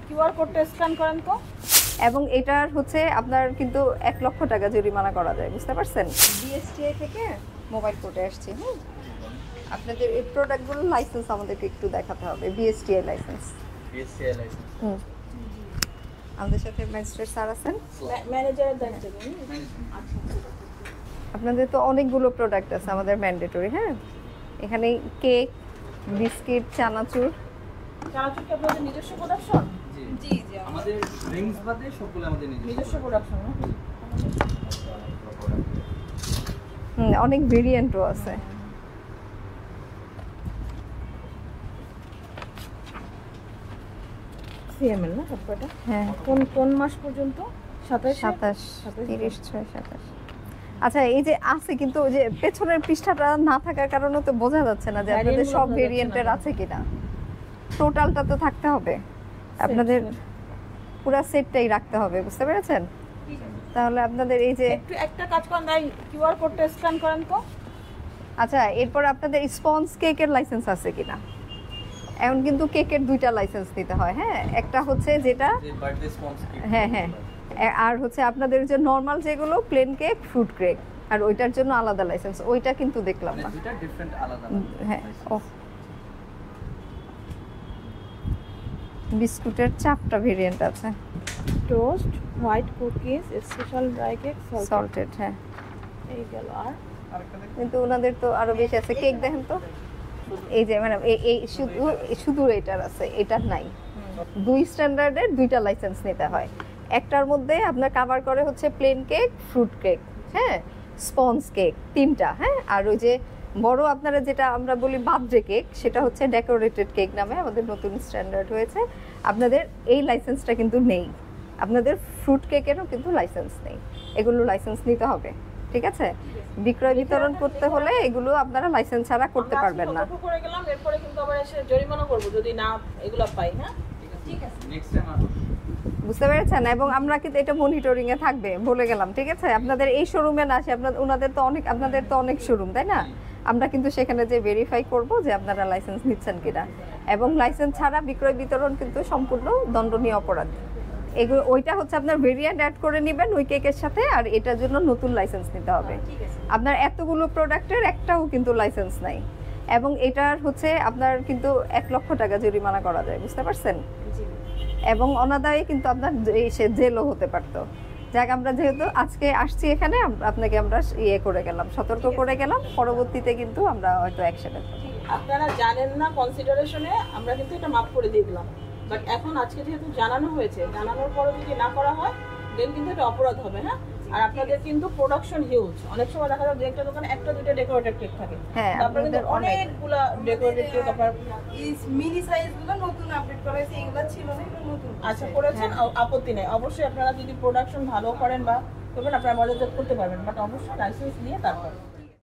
QR কোডটা scan করেন তো। এবং এটার হচ্ছে আপনার কিন্তু 1 লক্ষ টাকা জরিমানা করা যায়, বুঝতে পারছেন? বিএসটিআই থেকে মোবাইল কোর্টে আসছি। আপনাদের এই প্রোডাক্টগুলোর লাইসেন্স আমাদেরকে একটু দেখাতে হবে। BSTI licence. আমাদের সাথে ম্যাজিস্ট্রেট স্যার আছেন, ম্যানেজারের দায়িত্বে। আপনাদের তো অনেকগুলো প্রোডাক্ট আছে আমাদের ম্যান্ডেটরি। এখানে কেক, বিস্কিট, চানাচুর। চানাচুর কি আপনাদের নিজস্ব প্রোডাকশন? জি আমাদের ড্রিঙ্কস বাদে সবগুলো আমাদের নিজস্ব প্রোডাকশন। অনেক ভেরিয়েন্টও আছে। সিএমএল না সবকটা? হ্যাঁ। কোন মাস পর্যন্ত? 27, 30, 6, 27। আচ্ছা, এই যে আছে কিন্তু যে পেছনের পৃষ্ঠাটা না থাকার কারণে তো বোঝা যাচ্ছে না যে আপনাদের সব ভেরিয়েন্টের আছে কিনা। টোটালটা তো থাকতে হবে, আপনাদের পুরো সেটটাই রাখতে হবে, বুঝতে পেরেছেন? তাহলে আপনাদের এই যে একটু একটা কাজ করেন, কিউআর কোডটা স্ক্যান করেন তো। আচ্ছা, এরপর আপনাদের স্পঞ্জ কেকের লাইসেন্স আছে কিনা? এখন কিন্তু কেকের 2টা লাইসেন্স নিতে হয়। একটা হচ্ছে যেটা বার্থডে স্পঞ্জ কেক, হ্যাঁ, আর হচ্ছে আপনাদের যে নরমাল যেগুলো প্লেন কেক, ফ্রুট কেক, আর ওইটার জন্য আলাদা লাইসেন্স। ওইটা কিন্তু দেখলাম না। দুটো ডিফারেন্ট আলাদা। হ্যাঁ। বিস্কুটের 4টা ভেরিয়েন্ট আছে। Toast, white cookies, special dry cake, salted. হ্যাঁ, এই গেল। আর কিন্তু ওনাদের তো আরো বেশি আছে। কেক দেখেন তো, এই যে মানে এই শুধু এটার আছে, এটার নাই। 2 স্ট্যান্ডার্ডের 2টা লাইসেন্স নিতে হয়। একটার মধ্যে আপনার কভার করে হচ্ছে plane cake, fruit cake, sponge cake 3টা। আর ওই যে বড় আপনারা যেটা আমরা বলি বার্থডে কেক, সেটা হচ্ছে ডেকোরেটেড কেক নামে আমাদের নতুন স্ট্যান্ডার্ড হয়েছে। আপনাদের এই লাইসেন্সটা কিন্তু নেই। আপনাদের ফ্রুট কেকেরও কিন্তু লাইসেন্স নেই। এগুলো লাইসেন্স নিতে হবে, ঠিক আছে? বিক্রয় বিতরণ করতে হলে এগুলো আপনারা লাইসেন্স ছাড়া করতে পারবেন না। করে গেলাম, এরপরে কিন্তু আবার এসে জরিমানা করব যদি না এগুলো পাই। ঠিক আছে, নেক্সট টাইম বুঝতে পেরেছেন? এবং আমরা কিন্তু এটা মনিটরিং এ থাকবে, বলে গেলাম, ঠিক আছে? আপনাদের এই শোরুমে না আসে, আপনাদের তো অনেক শোরুম, তাই না? আমরা কিন্তু সেখানে যে ভেরিফাই করব যে আপনারা লাইসেন্স নিচ্ছেন কিনা। এবং লাইসেন্স ছাড়া বিক্রয় বিতরণ কিন্তু সম্পূর্ণ দণ্ডনীয় অপরাধ। এগুলো ওইটা হচ্ছে আপনার ভেরিয়েন্ট অ্যাড করে নেবেন ওই কেকের সাথে, আর এটার জন্য নতুন লাইসেন্স নিতে হবে। আপনার এতগুলো প্রোডাক্টের একটাও কিন্তু লাইসেন্স নাই। এবং এটার হচ্ছে আপনার কিন্তু 1 লক্ষ টাকা জরিমানা করা যায়, বুঝতে পারছেন? এবং অনাদায়ে কিন্তু আপনার জেলও হতে পারতো। যাক, আমরা যেহেতু আজকে আসছি এখানে, আপনাকে আমরা করে গেলাম, সতর্ক করে গেলাম। পরবর্তীতে কিন্তু আমরা হয়তো অ্যাকশনে আপনারা জানেন না কনসিডারেশনে আমরা কিন্তু এটা মাফ করে দিয়ে দিলাম। বাট এখন আজকে যেহেতু জানানো হয়েছে, জানানোর পরে যদি না করা হয় দেন কিন্তু এটা অপরাধ হবে। আর আপনাদের কিন্তু প্রোডাকশন হিউজ। অনেক সময় দেখা যায় যে একটা দোকানে 1-2টা ডেকোরেটেড কেক থাকে, তারপরে কিন্তু অনেকগুলা ডেকোরেটেড কেক আপনার মিনি সাইজগুলো নতুন আপডেট করা হয়েছে, এগুলো ছিল না, এগুলো নতুন। আচ্ছা, করেছেন, আপত্তি নেই। অবশ্যই আপনারা যদি প্রোডাকশন ভালো করেন বা করবেন, আপনারা বাজারজাত করতে পারবেন, বাট অবশ্যই লাইসেন্স নিয়ে তারপর।